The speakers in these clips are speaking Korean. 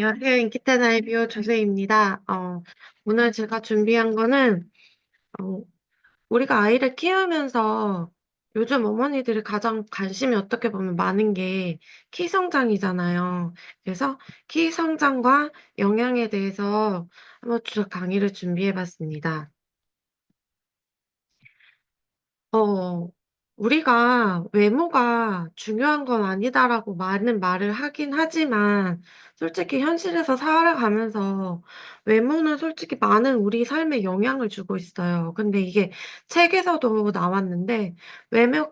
안녕하세요. 인기탄 아이비오 조세입니다. 오늘 제가 준비한 거는, 어, 우리가 아이를 키우면서 요즘 어머니들이 가장 관심이 어떻게 보면 많은 게 키 성장이잖아요. 그래서 키 성장과 영양에 대해서 한번 강의를 준비해 봤습니다. 어, 우리가 외모가 중요한 건 아니다라고 많은 말을 하긴 하지만, 솔직히 현실에서 살아가면서 외모는 솔직히 많은 우리 삶에 영향을 주고 있어요. 근데 이게 책에서도 나왔는데,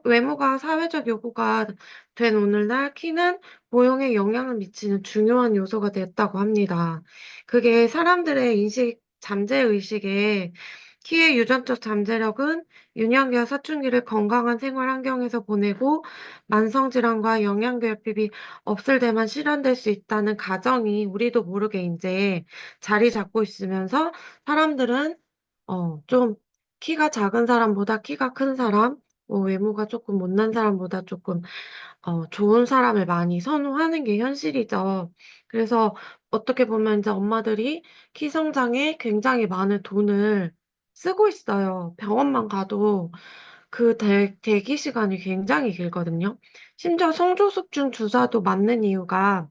외모가 사회적 요구가 된 오늘날 키는 고용에 영향을 미치는 중요한 요소가 됐다고 합니다. 그게 사람들의 잠재의식에 키의 유전적 잠재력은 유년기와 사춘기를 건강한 생활 환경에서 보내고 만성질환과 영양결핍이 없을 때만 실현될 수 있다는 가정이 우리도 모르게 이제 자리 잡고 있으면서 사람들은 좀 키가 작은 사람보다 키가 큰 사람, 뭐 외모가 조금 못난 사람보다 조금 좋은 사람을 많이 선호하는 게 현실이죠. 그래서 어떻게 보면 이제 엄마들이 키 성장에 굉장히 많은 돈을 쓰고 있어요. 병원만 가도 그 대기 시간이 굉장히 길거든요. 심지어 성조숙중 주사도 맞는 이유가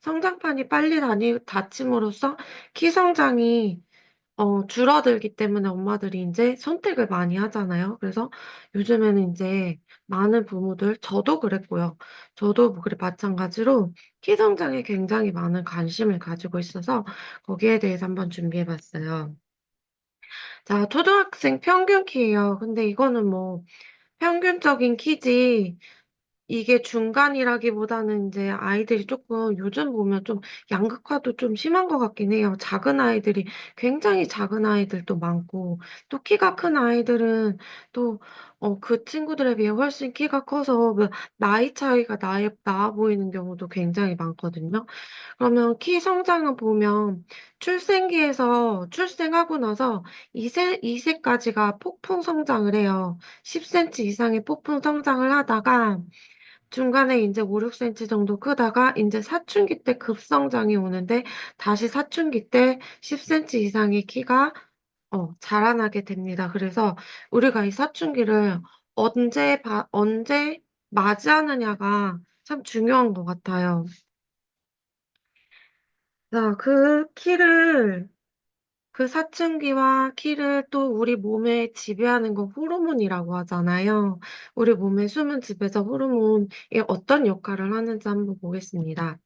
성장판이 빨리 닫힘으로써 키 성장이 줄어들기 때문에 엄마들이 인제 선택을 많이 하잖아요. 그래서 요즘에는 인제 많은 부모들, 저도 그랬고요. 저도 뭐 마찬가지로 키 성장에 굉장히 많은 관심을 가지고 있어서 거기에 대해서 한번 준비해 봤어요. 자, 초등학생 평균 키예요. 근데 이거는 뭐 평균적인 키지 이게 중간이라기보다는 이제 아이들이 조금 요즘 보면 좀 양극화도 좀 심한 것 같긴 해요. 작은 아이들이 굉장히 작은 아이들도 많고 또 키가 큰 아이들은 또 그 친구들에 비해 훨씬 키가 커서 그 나이 차이가 나아 보이는 경우도 굉장히 많거든요. 그러면 키 성장을 보면 출생기에서 출생하고 나서 2세까지가 폭풍 성장을 해요. 10cm 이상의 폭풍 성장을 하다가 중간에 인제 5-6cm 정도 크다가 인제 사춘기 때 급성장이 오는데 다시 사춘기 때 10cm 이상의 키가 자라나게 됩니다. 그래서 우리가 이 사춘기를 언제 맞이하느냐가 참 중요한 것 같아요. 자, 그 사춘기와 키를 또 우리 몸에 지배하는 건 호르몬이라고 하잖아요. 우리 몸의 숨은 지배자 호르몬이 어떤 역할을 하는지 한번 보겠습니다.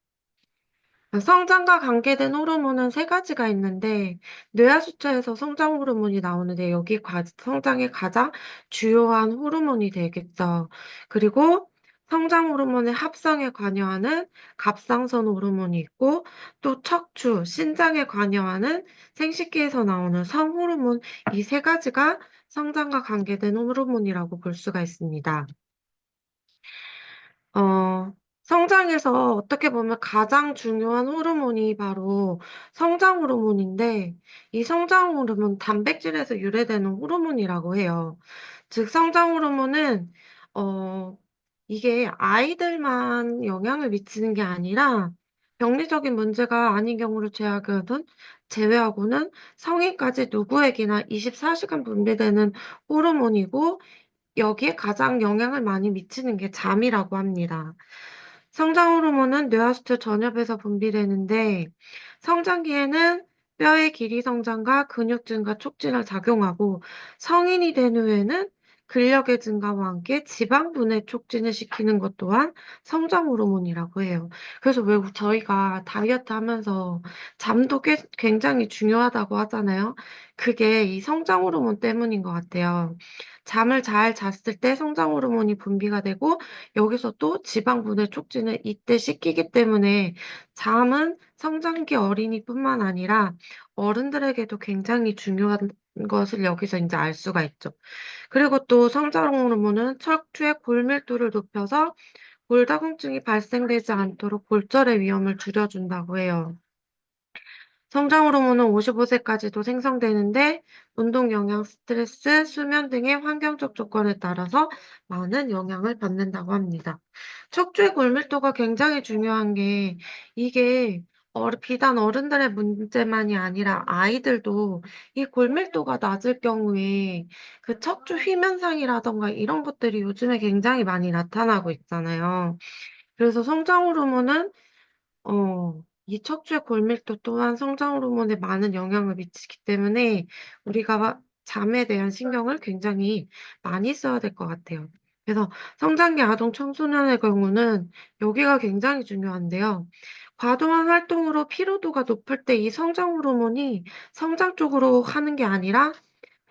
성장과 관계된 호르몬은 세 가지가 있는데 뇌하수체에서 성장 호르몬이 나오는데 여기 성장의 가장 주요한 호르몬이 되겠죠. 그리고 성장 호르몬의 합성에 관여하는 갑상선 호르몬이 있고 또 척추, 신장에 관여하는 생식기에서 나오는 성호르몬 이 세 가지가 성장과 관계된 호르몬이라고 볼 수가 있습니다. 어, 성장에서 어떻게 보면 가장 중요한 호르몬이 바로 성장 호르몬인데, 이 성장 호르몬 단백질에서 유래되는 호르몬이라고 해요. 즉, 성장 호르몬은, 어, 이게 아이들만 영향을 미치는 게 아니라, 병리적인 문제가 아닌 경우를 제외하고는 성인까지 누구에게나 24시간 분비되는 호르몬이고, 여기에 가장 영향을 많이 미치는 게 잠이라고 합니다. 성장 호르몬은 뇌하수체 전엽에서 분비되는데 성장기에는 뼈의 길이 성장과 근육 증가 촉진을 작용하고 성인이 된 후에는 근력의 증가와 함께 지방 분해 촉진을 시키는 것 또한 성장 호르몬이라고 해요. 그래서 왜 저희가 다이어트 하면서 잠도 굉장히 중요하다고 하잖아요. 그게 이 성장 호르몬 때문인 것 같아요. 잠을 잘 잤을 때 성장 호르몬이 분비가 되고 여기서 또 지방 분해 촉진을 이때 시키기 때문에 잠은 성장기 어린이뿐만 아니라 어른들에게도 굉장히 중요한 것을 여기서 인제 알 수가 있죠. 그리고 또 성장 호르몬은 척추의 골밀도를 높여서 골다공증이 발생되지 않도록 골절의 위험을 줄여준다고 해요. 성장 호르몬은 55세까지도 생성되는데 운동 영양, 스트레스, 수면 등의 환경적 조건에 따라서 많은 영향을 받는다고 합니다. 척추의 골밀도가 굉장히 중요한 게 이게 비단 어른들의 문제만이 아니라 아이들도 이 골밀도가 낮을 경우에 그 척추 휘면상이라던가 이런 것들이 요즘에 굉장히 많이 나타나고 있잖아요. 그래서 성장 호르몬은 이 척추의 골밀도 또한 성장 호르몬에 많은 영향을 미치기 때문에 우리가 잠에 대한 신경을 굉장히 많이 써야 될 것 같아요. 그래서 성장기 아동 청소년의 경우는 여기가 굉장히 중요한데요. 과도한 활동으로 피로도가 높을 때 이 성장 호르몬이 성장 쪽으로 하는 게 아니라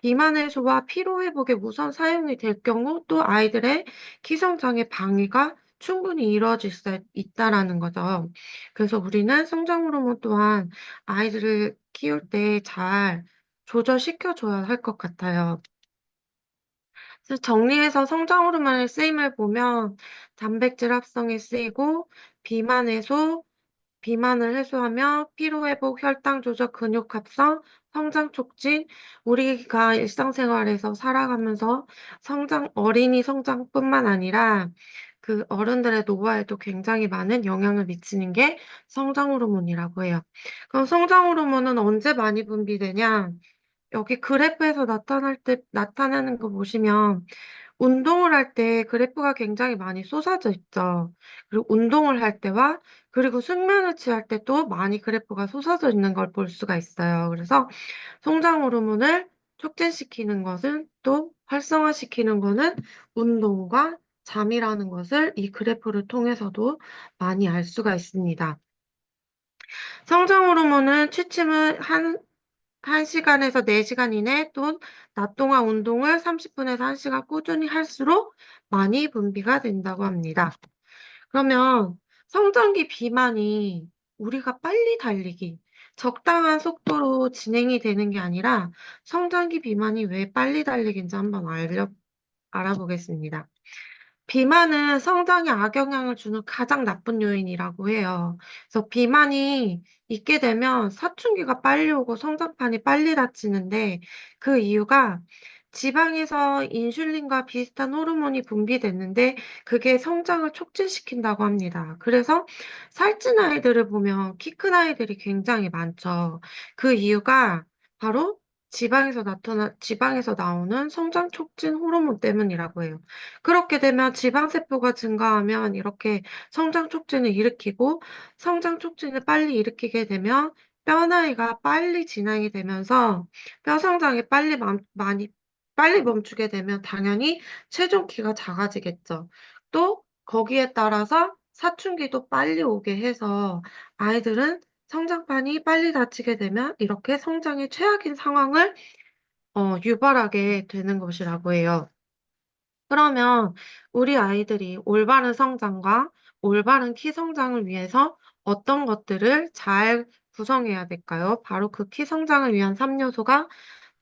비만 해소와 피로 회복에 우선 사용이 될 경우 또 아이들의 키 성장에 방해가 충분히 이루어질 수 있다라는 거죠. 그래서 우리는 성장 호르몬 또한 아이들을 키울 때 잘 조절시켜 줘야 할 것 같아요. 그래서 정리해서 성장 호르몬의 쓰임을 보면 단백질 합성에 쓰이고 비만 해소, 비만을 해소하며 피로 회복, 혈당 조절, 근육 합성, 성장 촉진, 우리가 일상생활에서 살아가면서 어린이 성장뿐만 아니라 그 어른들의 노화에도 굉장히 많은 영향을 미치는 게 성장 호르몬이라고 해요. 그럼 성장 호르몬은 언제 많이 분비되냐? 여기 그래프에서 나타나는 거 보시면 운동을 할 때 그래프가 굉장히 많이 쏟아져 있죠. 그리고 운동을 할 때와 그리고 숙면을 취할 때 또 많이 그래프가 쏟아져 있는 걸 볼 수가 있어요. 그래서 성장 호르몬을 촉진시키는 것은 또 활성화시키는 거는 운동과 잠이라는 것을 이 그래프를 통해서도 많이 알 수가 있습니다. 성장 호르몬은 취침을 1시간에서 4시간 이내 또는 낮 동안 운동을 30분에서 1시간 꾸준히 할수록 많이 분비가 된다고 합니다. 그러면 성장기 비만이 우리가 빨리 달리기, 적당한 속도로 진행이 되는 게 아니라 성장기 비만이 왜 빨리 달리기인지 한번 알아보겠습니다. 비만은 성장에 악영향을 주는 가장 나쁜 요인이라고 해요. 그래서 비만이 있게 되면 사춘기가 빨리 오고 성장판이 빨리 닫히는데 그 이유가 지방에서 인슐린과 비슷한 호르몬이 분비됐는데 그게 성장을 촉진시킨다고 합니다. 그래서 살찐 아이들을 보면 키 큰 아이들이 굉장히 많죠. 그 이유가 바로 지방에서 나오는 성장 촉진 호르몬 때문이라고 해요. 그렇게 되면 지방세포가 증가하면 이렇게 성장 촉진을 일으키고 성장 촉진을 빨리 일으키게 되면 뼈 나이가 빨리 진행이 되면서 뼈 성장이 빨리 멈추게 되면 당연히 체중 키가 작아지겠죠. 또 거기에 따라서 사춘기도 빨리 오게 해서 아이들은 성장판이 빨리 닫히게 되면 이렇게 성장의 최악인 상황을 유발하게 되는 것이라고 해요. 그러면 우리 아이들이 올바른 성장과 올바른 키 성장을 위해서 어떤 것들을 잘 구성해야 될까요? 바로 그 키 성장을 위한 3요소가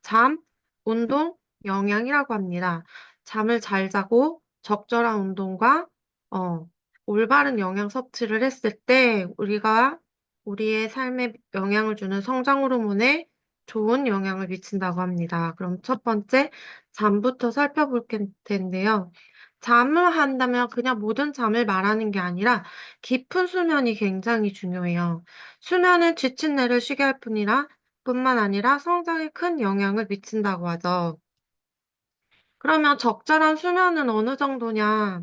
잠, 운동, 영양이라고 합니다. 잠을 잘 자고 적절한 운동과 어, 올바른 영양 섭취를 했을 때 우리가 우리의 삶에 영향을 주는 성장 호르몬에 좋은 영향을 미친다고 합니다. 그럼 첫 번째, 잠부터 살펴볼 텐데요. 잠을 한다면 그냥 모든 잠을 말하는 게 아니라 깊은 수면이 굉장히 중요해요. 수면은 지친 뇌를 쉬게 할 뿐만 아니라 성장에 큰 영향을 미친다고 하죠. 그러면 적절한 수면은 어느 정도냐?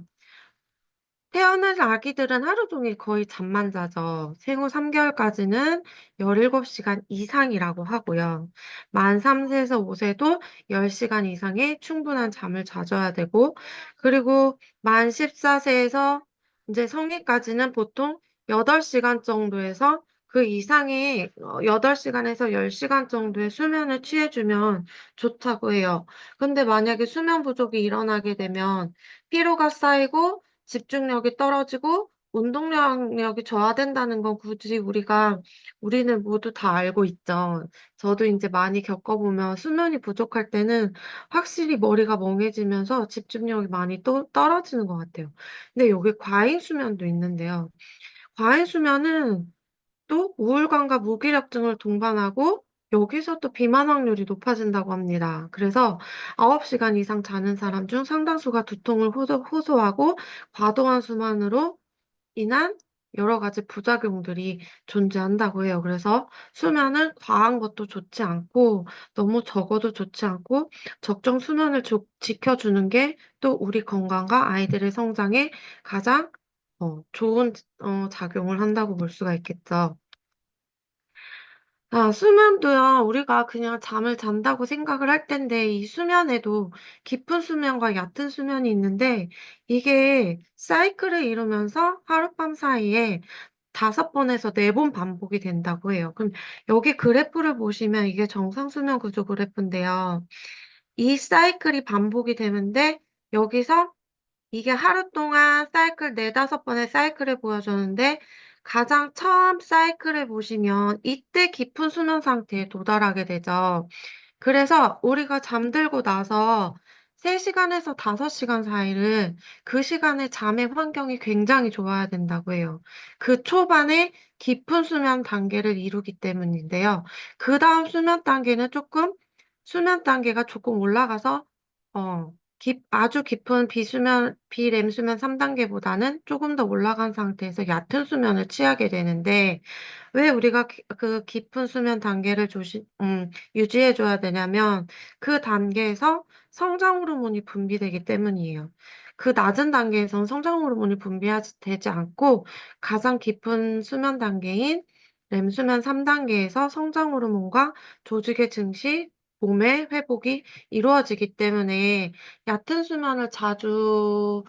태어난 아기들은 하루 종일 거의 잠만 자죠. 생후 3개월까지는 17시간 이상이라고 하고요. 만 3세에서 5세도 10시간 이상의 충분한 잠을 자줘야 되고, 그리고 만 14세에서 이제 성인까지는 보통 8시간 정도에서 그 이상의 8시간에서 10시간 정도의 수면을 취해주면 좋다고 해요. 근데 만약에 수면 부족이 일어나게 되면 피로가 쌓이고 집중력이 떨어지고 운동량력이 저하된다는 건 굳이 우리는 모두 다 알고 있죠. 저도 이제 많이 겪어보면 수면이 부족할 때는 확실히 머리가 멍해지면서 집중력이 많이 또 떨어지는 것 같아요. 근데 여기 과잉 수면도 있는데요. 과잉 수면은 또 우울감과 무기력증을 동반하고 여기서 또 비만 확률이 높아진다고 합니다. 그래서 9시간 이상 자는 사람 중 상당수가 두통을 호소하고 과도한 수면으로 인한 여러 가지 부작용들이 존재한다고 해요. 그래서 수면은 과한 것도 좋지 않고 너무 적어도 좋지 않고 적정 수면을 지켜주는 게 또 우리 건강과 아이들의 성장에 가장 좋은 작용을 한다고 볼 수가 있겠죠. 아, 수면도요, 우리가 그냥 잠을 잔다고 생각을 할 텐데, 이 수면에도 깊은 수면과 얕은 수면이 있는데, 이게 사이클을 이루면서 하룻밤 사이에 5번에서 4번 반복이 된다고 해요. 그럼 여기 그래프를 보시면 이게 정상수면 구조 그래프인데요. 이 사이클이 반복이 되는데, 여기서 이게 하루 동안 사이클 4-5번의 사이클을 보여주는데 가장 처음 사이클을 보시면 이때 깊은 수면 상태에 도달하게 되죠. 그래서 우리가 잠들고 나서 3시간에서 5시간 사이를 그 시간에 잠의 환경이 굉장히 좋아야 된다고 해요. 그 초반에 깊은 수면 단계를 이루기 때문인데요. 그 다음 수면 단계가 조금 올라가서, 아주 깊은 비렘 수면 3단계보다는 조금 더 올라간 상태에서 얕은 수면을 취하게 되는데, 왜 우리가 그 깊은 수면 단계를 유지해줘야 되냐면, 그 단계에서 성장 호르몬이 분비되기 때문이에요. 그 낮은 단계에서는 성장 호르몬이 분비되지 않고, 가장 깊은 수면 단계인 렘 수면 3단계에서 성장 호르몬과 조직의 증식, 몸의 회복이 이루어지기 때문에 얕은 수면을 자주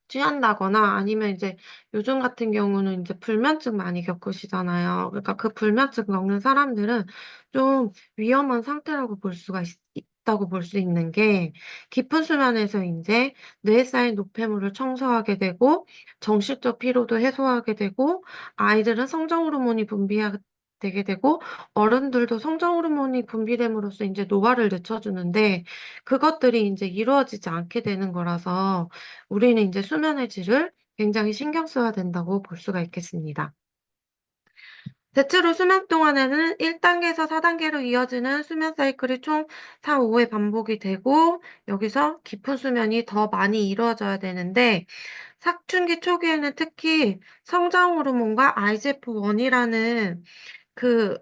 취한다거나 아니면 이제 요즘 같은 경우는 이제 불면증 많이 겪으시잖아요. 그러니까 그 불면증 겪는 사람들은 좀 위험한 상태라고 볼 수가 있다고 볼 수 있는 게 깊은 수면에서 이제 뇌에 쌓인 노폐물을 청소하게 되고 정신적 피로도 해소하게 되고 아이들은 성장 호르몬이 분비하게 되게 되고 어른들도 성장 호르몬이 분비됨으로써 이제 노화를 늦춰주는데 그것들이 이제 이루어지지 않게 되는 거라서 우리는 이제 수면의 질을 굉장히 신경 써야 된다고 볼 수가 있겠습니다. 대체로 수면 동안에는 1단계에서 4단계로 이어지는 수면 사이클이 총 4, 5회 반복이 되고 여기서 깊은 수면이 더 많이 이루어져야 되는데 사춘기 초기에는 특히 성장 호르몬과 IGF-1이라는 그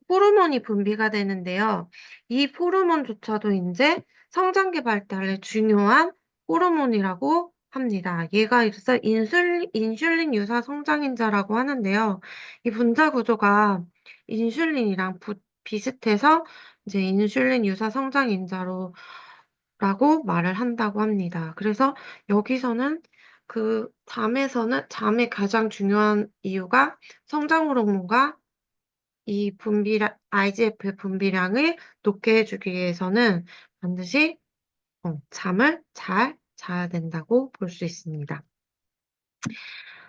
호르몬이 분비가 되는데요. 이 호르몬조차도 이제 성장기 발달에 중요한 호르몬이라고 합니다. 얘가 있어 인슐린 유사 성장인자라고 하는데요. 이 분자 구조가 인슐린이랑 비슷해서 이제 인슐린 유사 성장인자로 라고 말을 한다고 합니다. 그래서 여기서는 잠에 가장 중요한 이유가 성장 호르몬과 이 IGF 분비량을 높게 해주기 위해서는 반드시 잠을 잘 자야 된다고 볼 수 있습니다.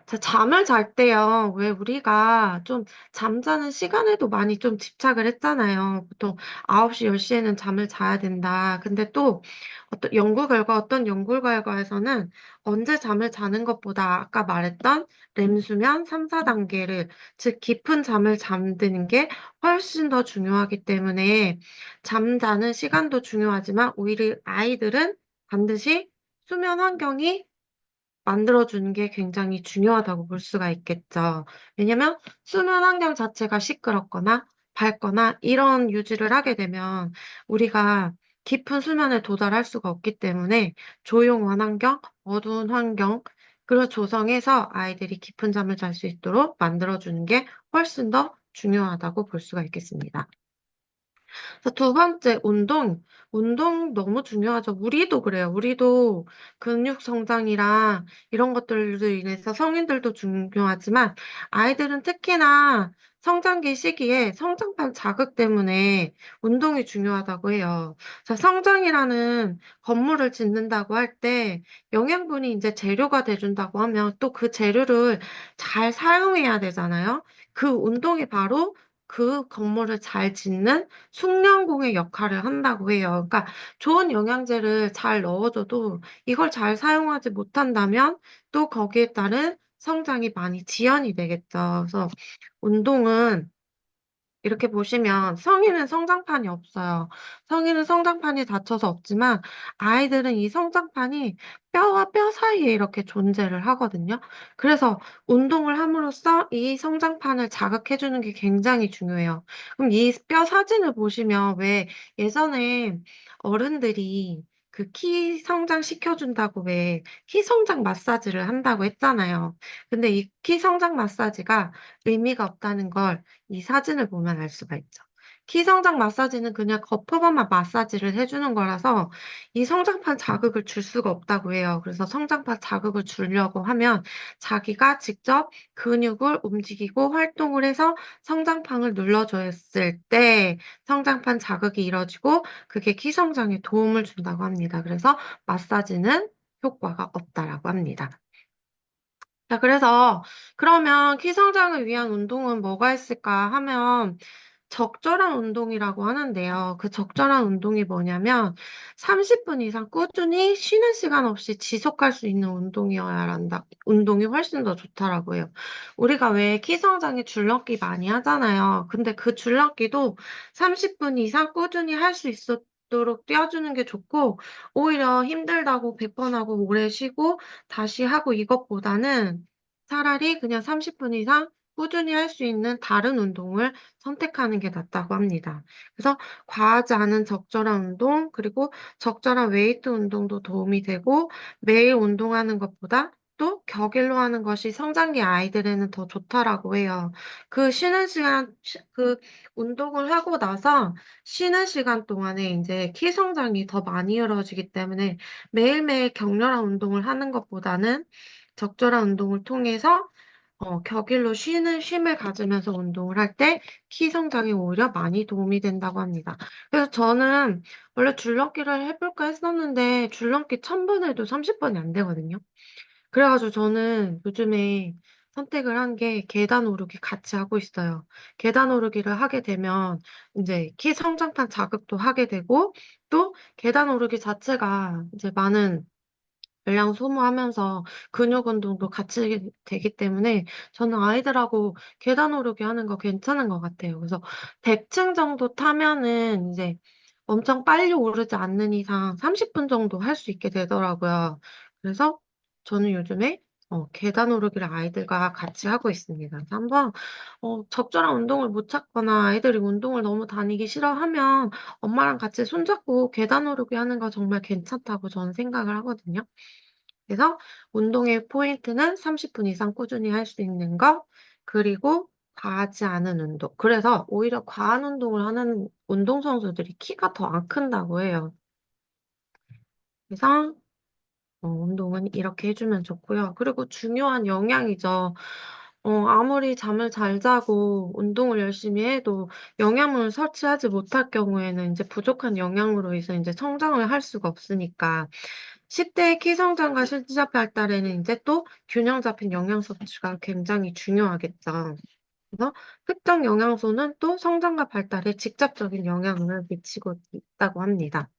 자, 잠을 잘 때요, 왜 우리가 좀 잠자는 시간에도 많이 좀 집착을 했잖아요. 보통 9시, 10시에는 잠을 자야 된다. 근데 또 어떤 연구 결과에서는 언제 잠을 자는 것보다 아까 말했던 렘 수면 3, 4단계를, 즉 깊은 잠을 잠드는 게 훨씬 더 중요하기 때문에 잠자는 시간도 중요하지만 오히려 아이들은 반드시 수면 환경이 만들어주는 게 굉장히 중요하다고 볼 수가 있겠죠. 왜냐면 수면 환경 자체가 시끄럽거나 밝거나 이런 유지를 하게 되면 우리가 깊은 수면에 도달할 수가 없기 때문에 조용한 환경, 어두운 환경, 그걸 조성해서 아이들이 깊은 잠을 잘 수 있도록 만들어주는 게 훨씬 더 중요하다고 볼 수가 있겠습니다. 그래서 두 번째, 운동. 운동 너무 중요하죠. 우리도 그래요. 우리도 근육 성장이랑 이런 것들로 인해서 성인들도 중요하지만 아이들은 특히나 성장기 시기에 성장판 자극 때문에 운동이 중요하다고 해요. 자, 성장이라는 건물을 짓는다고 할 때 영양분이 이제 재료가 돼준다고 하면 또 그 재료를 잘 사용해야 되잖아요. 그 운동이 바로 그 건물을 잘 짓는 숙련공의 역할을 한다고 해요. 그러니까 좋은 영양제를 잘 넣어줘도 이걸 잘 사용하지 못한다면 또 거기에 따른 성장이 많이 지연이 되겠죠. 그래서 운동은 이렇게 보시면 성인은 성장판이 없어요. 성인은 성장판이 닫혀서 없지만 아이들은 이 성장판이 뼈와 뼈 사이에 이렇게 존재를 하거든요. 그래서 운동을 함으로써 이 성장판을 자극해 주는 게 굉장히 중요해요. 그럼 이 뼈 사진을 보시면 왜 예전에 어른들이 그 키 성장시켜 준다고 왜 키 성장 마사지를 한다고 했잖아요. 근데 이 키 성장 마사지가 의미가 없다는 걸 이 사진을 보면 알 수가 있죠. 키 성장 마사지는 그냥 거푸반만 마사지를 해 주는 거라서 이 성장판 자극을 줄 수가 없다고 해요. 그래서 성장판 자극을 주려고 하면 자기가 직접 근육을 움직이고 활동을 해서 성장판을 눌러 줬을 때 성장판 자극이 이뤄지고 그게 키 성장에 도움을 준다고 합니다. 그래서 마사지는 효과가 없다라고 합니다. 자, 그래서 그러면 키 성장을 위한 운동은 뭐가 있을까 하면 적절한 운동이라고 하는데요. 그 적절한 운동이 뭐냐면 30분 이상 꾸준히 쉬는 시간 없이 지속할 수 있는 운동이어야 한다. 운동이 훨씬 더 좋다라고 해요. 우리가 왜 키 성장에 줄넘기 많이 하잖아요. 근데 그 줄넘기도 30분 이상 꾸준히 할 수 있도록 뛰어주는 게 좋고 오히려 힘들다고 100번 하고 오래 쉬고 다시 하고 이것보다는 차라리 그냥 30분 이상 꾸준히 할 수 있는 다른 운동을 선택하는 게 낫다고 합니다. 그래서 과하지 않은 적절한 운동, 그리고 적절한 웨이트 운동도 도움이 되고 매일 운동하는 것보다 또 격일로 하는 것이 성장기 아이들에는 더 좋다라고 해요. 그 쉬는 시간, 그 운동을 하고 나서 쉬는 시간 동안에 이제 키 성장이 더 많이 이루어지기 때문에 매일매일 격렬한 운동을 하는 것보다는 적절한 운동을 통해서 격일로 쉼을 가지면서 운동을 할 때 키 성장에 오히려 많이 도움이 된다고 합니다. 그래서 저는 원래 줄넘기를 해볼까 했었는데 줄넘기 1000번 해도 30번이 안 되거든요. 그래 가지고 저는 요즘에 선택을 한 게 계단 오르기 같이 하고 있어요. 계단 오르기를 하게 되면 인제 키 성장판 자극도 하게 되고 또 계단 오르기 자체가 이제 많은 열량 소모하면서 근육 운동도 같이 되기 때문에 저는 아이들하고 계단 오르기 하는 거 괜찮은 것 같아요. 그래서 100층 정도 타면은 이제 엄청 빨리 오르지 않는 이상 30분 정도 할 수 있게 되더라고요. 그래서 저는 요즘에 계단 오르기를 아이들과 같이 하고 있습니다. 그래서 한번 적절한 운동을 못 찾거나 아이들이 운동을 너무 다니기 싫어하면 엄마랑 같이 손잡고 계단 오르기 하는 거 정말 괜찮다고 저는 생각을 하거든요. 그래서 운동의 포인트는 30분 이상 꾸준히 할 수 있는 거, 그리고 과하지 않은 운동. 그래서 오히려 과한 운동을 하는 운동선수들이 키가 더 안 큰다고 해요. 그래서 운동은 이렇게 해 주면 좋고요. 그리고 중요한 영양이죠. 아무리 잠을 잘 자고 운동을 열심히 해도 영양분을 섭취하지 못할 경우에는 인제 부족한 영양으로 인해서 인제 성장을 할 수가 없으니까 10 대의 키 성장과 신체 발달에는 인제 또 균형 잡힌 영양 섭취가 굉장히 중요하겠죠. 그래서 특정 영양소는 또 성장과 발달에 직접적인 영향을 미치고 있다고 합니다.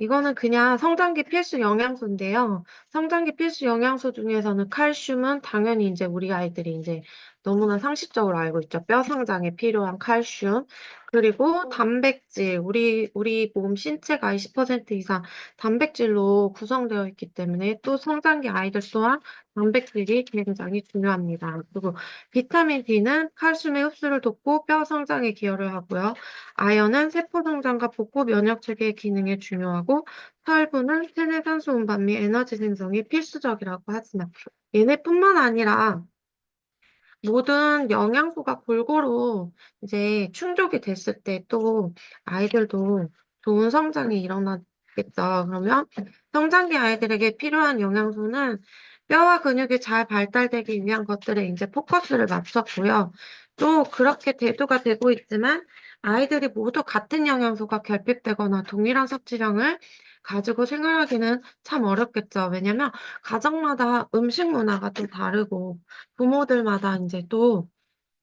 이거는 그냥 성장기 필수 영양소인데요. 성장기 필수 영양소 중에서는 칼슘은 당연히 인제 우리 아이들이 인제 너무나 상식적으로 알고 있죠. 뼈 성장에 필요한 칼슘. 그리고 단백질. 우리 몸 신체가 20% 이상 단백질로 구성되어 있기 때문에 또 성장기 아이들 또한 단백질이 굉장히 중요합니다. 그리고 비타민 D는 칼슘의 흡수를 돕고 뼈 성장에 기여를 하고요. 아연은 세포 성장과 복구 면역 체계 기능에 중요하고 철분은 체내 산소 운반 및 에너지 생성이 필수적이라고 하지만 얘네뿐만 아니라 모든 영양소가 골고루 이제 충족이 됐을 때 또 아이들도 좋은 성장이 일어나겠죠. 그러면 성장기 아이들에게 필요한 영양소는 뼈와 근육이 잘 발달되기 위한 것들에 인제 포커스를 맞췄고요. 또 그렇게 대두가 되고 있지만 아이들이 모두 같은 영양소가 결핍되거나 동일한 섭취량을 가지고 생활하기는 참 어렵겠죠. 왜냐면 가정마다 음식 문화가 또 다르고 부모들마다 인제 또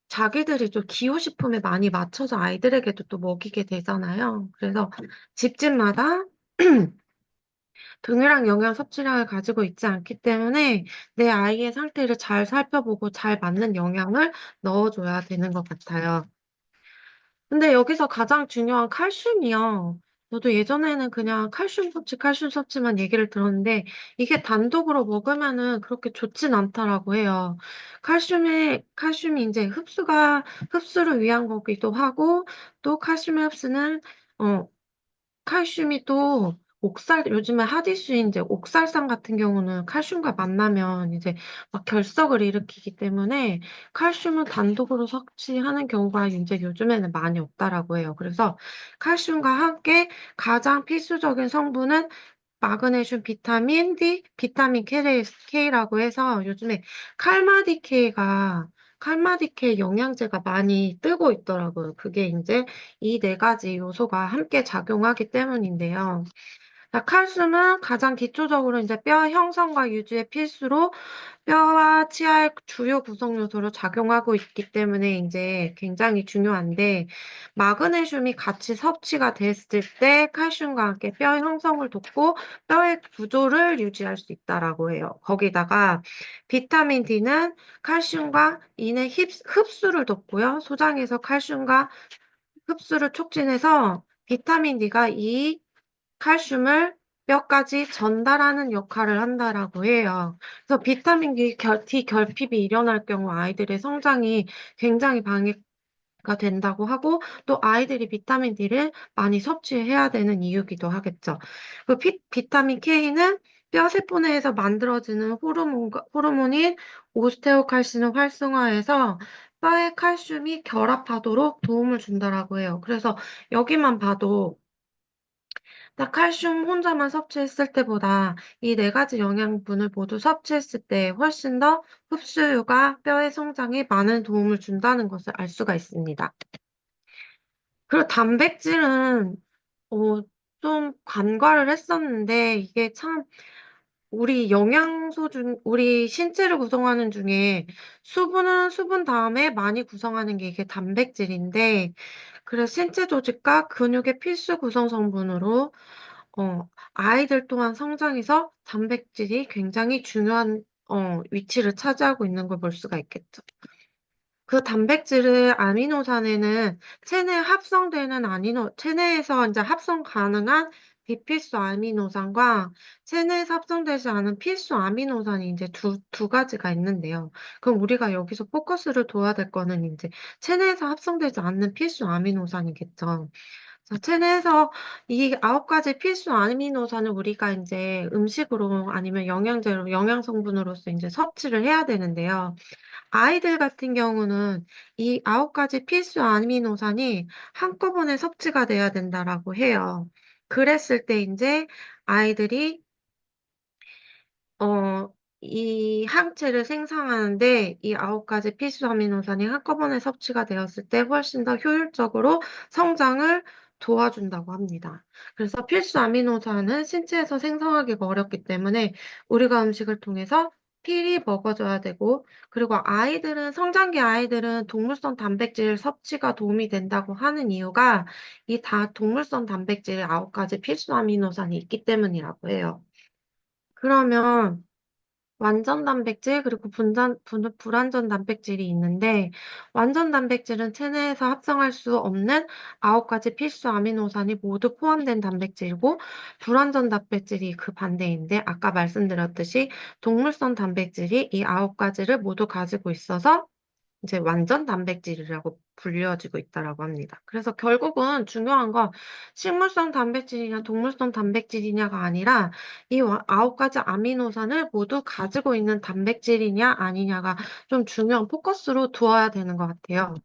자기들이 좀 기호식품에 많이 맞춰서 아이들에게도 또 먹이게 되잖아요. 그래서 집집마다 동일한 영양 섭취량을 가지고 있지 않기 때문에 내 아이의 상태를 잘 살펴보고 잘 맞는 영양을 넣어 줘야 되는 것 같아요. 근데 여기서 가장 중요한 칼슘이요. 저도 예전에는 그냥 칼슘 섭취만 얘기를 들었는데, 이게 단독으로 먹으면은 그렇게 좋진 않다라고 해요. 칼슘이 이제 흡수를 위한 거기도 하고, 또 칼슘의 흡수는, 어, 칼슘이 또 요즘에 하디슈 이제 옥살산 같은 경우는 칼슘과 만나면 이제 막 결석을 일으키기 때문에 칼슘은 단독으로 섭취하는 경우가 이제 요즘에는 많이 없다라고 해요. 그래서 칼슘과 함께 가장 필수적인 성분은 마그네슘, 비타민 D, 비타민 K라고 해서 요즘에 칼마디케이 영양제가 많이 뜨고 있더라고요. 그게 이제 이 네 가지 요소가 함께 작용하기 때문인데요. 자, 칼슘은 가장 기초적으로 이제 뼈 형성과 유지에 필수로 뼈와 치아의 주요 구성 요소로 작용하고 있기 때문에 이제 굉장히 중요한데, 마그네슘이 같이 섭취가 됐을 때 칼슘과 함께 뼈 형성을 돕고 뼈의 구조를 유지할 수 있다라고 해요. 거기다가 비타민 D는 칼슘과 인의 흡수를 돕고요. 소장에서 칼슘과 흡수를 促진해서 비타민 D가 이 칼슘을 뼈까지 전달하는 역할을 한다라고 해요. 그래서 비타민 D 결핍이 일어날 경우 아이들의 성장이 굉장히 방해가 된다고 하고 또 아이들이 비타민 D를 많이 섭취해야 되는 이유기도 하겠죠. 비타민 K는 뼈 세포 내에서 만들어지는 호르몬인 오스테오칼신을 활성화해서 뼈의 칼슘이 결합하도록 도움을 준다라고 해요. 그래서 여기만 봐도 나 칼슘 혼자만 섭취했을 때보다 이 네 가지 영양분을 모두 섭취했을 때 훨씬 더 흡수율과 뼈의 성장에 많은 도움을 준다는 것을 알 수가 있습니다. 그리고 단백질은 어, 좀 간과를 했었는데 이게 참 우리 신체를 구성하는 중에 수분은 수분 다음에 많이 구성하는 게 이게 단백질인데, 그래서 신체 조직과 근육의 필수 구성 성분으로 아이들 또한 성장에서 단백질이 굉장히 중요한, 위치를 차지하고 있는 걸 볼 수가 있겠죠. 그 단백질을 아미노산에는 체내에서 이제 합성 가능한 비필수 아미노산과 체내에서 합성되지 않은 필수 아미노산이 이제 두 가지가 있는데요. 그럼 우리가 여기서 포커스를 둬야 될 거는 이제 체내에서 합성되지 않는 필수 아미노산이겠죠. 자, 체내에서 이 9가지 필수 아미노산을 우리가 이제 음식으로 아니면 영양제로, 영양성분으로서 이제 섭취를 해야 되는데요. 아이들 같은 경우는 이 9가지 필수 아미노산이 한꺼번에 섭취가 돼야 된다라고 해요. 그랬을 때 이제 아이들이 어, 이 항체를 생성하는데 이 9가지 필수 아미노산이 한꺼번에 섭취가 되었을 때 훨씬 더 효율적으로 성장을 도와준다고 합니다. 그래서 필수 아미노산은 신체에서 생성하기가 어렵기 때문에 우리가 음식을 통해서 필히 먹어줘야 되고, 그리고 성장기 아이들은 동물성 단백질 섭취가 도움이 된다고 하는 이유가 이 다 동물성 단백질 9가지 필수 아미노산이 있기 때문이라고 해요. 그러면 완전 단백질, 그리고 불완전 단백질이 있는데, 완전 단백질은 체내에서 합성할 수 없는 9가지 필수 아미노산이 모두 포함된 단백질이고, 불완전 단백질이 그 반대인데, 아까 말씀드렸듯이 동물성 단백질이 이 9가지를 모두 가지고 있어서 이제 완전 단백질이라고 불려지고 있다라고 합니다. 그래서 결국은 중요한 건 식물성 단백질이냐 동물성 단백질이냐가 아니라 이 9가지 아미노산을 모두 가지고 있는 단백질이냐 아니냐가 좀 중요한 포커스로 두어야 되는 것 같아요.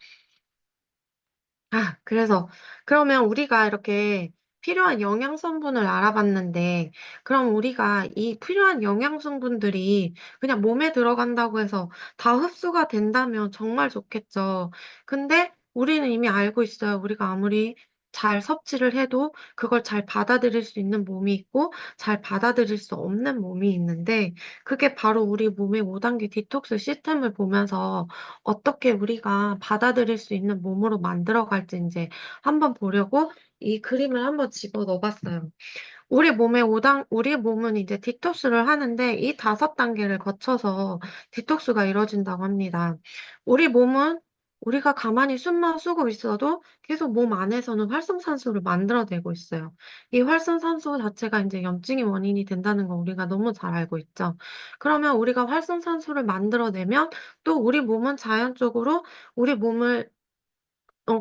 그래서, 그러면 우리가 이렇게 필요한 영양 성분을 알아봤는데, 그럼 우리가 이 필요한 영양 성분들이 그냥 몸에 들어간다고 해서 다 흡수가 된다면 정말 좋겠죠. 근데 우리는 이미 알고 있어요. 우리가 아무리 잘 섭취를 해도 그걸 잘 받아들일 수 있는 몸이 있고, 잘 받아들일 수 없는 몸이 있는데, 그게 바로 우리 몸의 5단계 디톡스 시스템을 보면서 어떻게 우리가 받아들일 수 있는 몸으로 만들어 갈지 이제 한번 보려고 이 그림을 한번 집어 넣어봤어요. 우리 몸은 이제 디톡스를 하는데 이 5단계를 거쳐서 디톡스가 이루어진다고 합니다. 우리 몸은 우리가 가만히 숨만 쉬고 있어도 계속 몸 안에서는 활성산소를 만들어내고 있어요. 이 활성산소 자체가 이제 염증의 원인이 된다는 거 우리가 너무 잘 알고 있죠. 그러면 우리가 활성산소를 만들어내면 또 우리 몸은 자연적으로 우리 몸을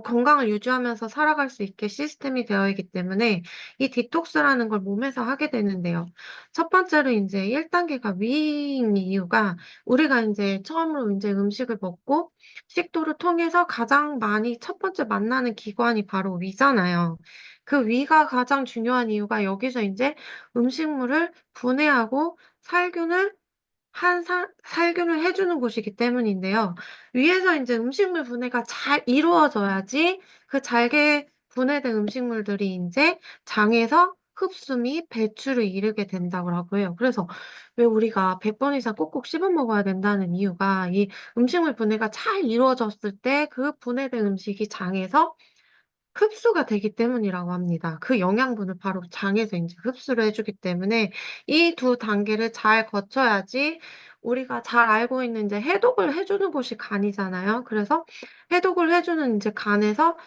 건강을 유지하면서 살아갈 수 있게 시스템이 되어 있기 때문에 이 디톡스라는 걸 몸에서 하게 되는데요. 첫 번째로 인제 1 단계가 위인 이유가 우리가 인제 처음으로 인제 음식을 먹고 식도를 통해서 가장 많이 첫 번째 만나는 기관이 바로 위잖아요. 그 위가 가장 중요한 이유가 여기서 인제 음식물을 분해하고 살균을 한 살균을 해 주는 곳이기 때문인데요. 위에서 인제 음식물 분해가 잘 이루어져야지 그 잘게 분해된 음식물들이 인제 장에서 흡수 및 배출을 이루게 된다고 해요. 그래서 왜 우리가 100번 이상 꼭꼭 씹어 먹어야 된다는 이유가 이 음식물 분해가 잘 이루어졌을 때 그 분해된 음식이 장에서 흡수가 되기 때문이라고 합니다. 그 영양분을 바로 장에서 인제 흡수를 해 주기 때문에 이 두 단계를 잘 거쳐야지 우리가 잘 알고 있는 인제 해독을 해 주는 곳이 간이잖아요. 그래서 해독을 해 주는 인제 간에서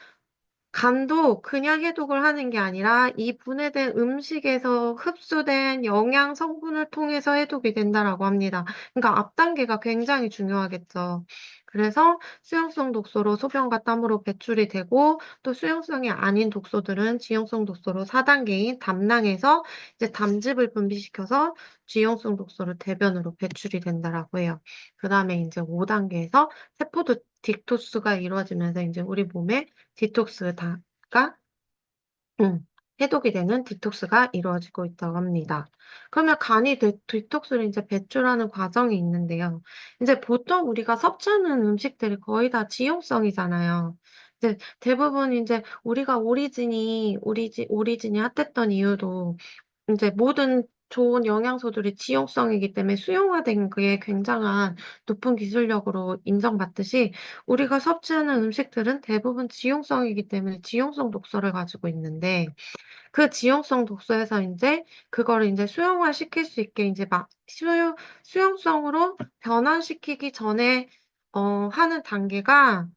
간도 그냥 해독을 하는 게 아니라 이 분해된 음식에서 흡수된 영양 성분을 통해서 해독이 된다라고 합니다. 그러니까 앞 단계가 굉장히 중요하겠죠. 그래서 수용성 독소로 소변과 땀으로 배출이 되고 또 수용성이 아닌 독소들은 지용성 독소로 4 단계인 담낭에서 이제 담즙을 분비시켜서 지용성 독소로 대변으로 배출이 된다라고 해요. 그다음에 인제 5 단계에서 세포 딕토스가 이루어지면서 인제 우리 몸에 디톡스가 음 해독이 되는 디톡스가 이루어지고 있다고 합니다. 그러면 간이 디톡스를 인제 배출하는 과정이 있는데요. 인제 보통 우리가 섭취하는 음식들이 거의 다 지용성이잖아요. 이제 대부분 인제 우리가 오리진이 핫했던 이유도 인제 모든 좋은 영양소들이 지용성이기 때문에 수용화된 그에 굉장한 높은 기술력으로 인정받듯이 우리가 섭취하는 음식들은 대부분 지용성이기 때문에 지용성 독소를 가지고 있는데 그 지용성 독소에서 인제 그거를 인제 수용화시킬 수 있게 인제 막 수용성으로 변환시키기 전에 하는 단계가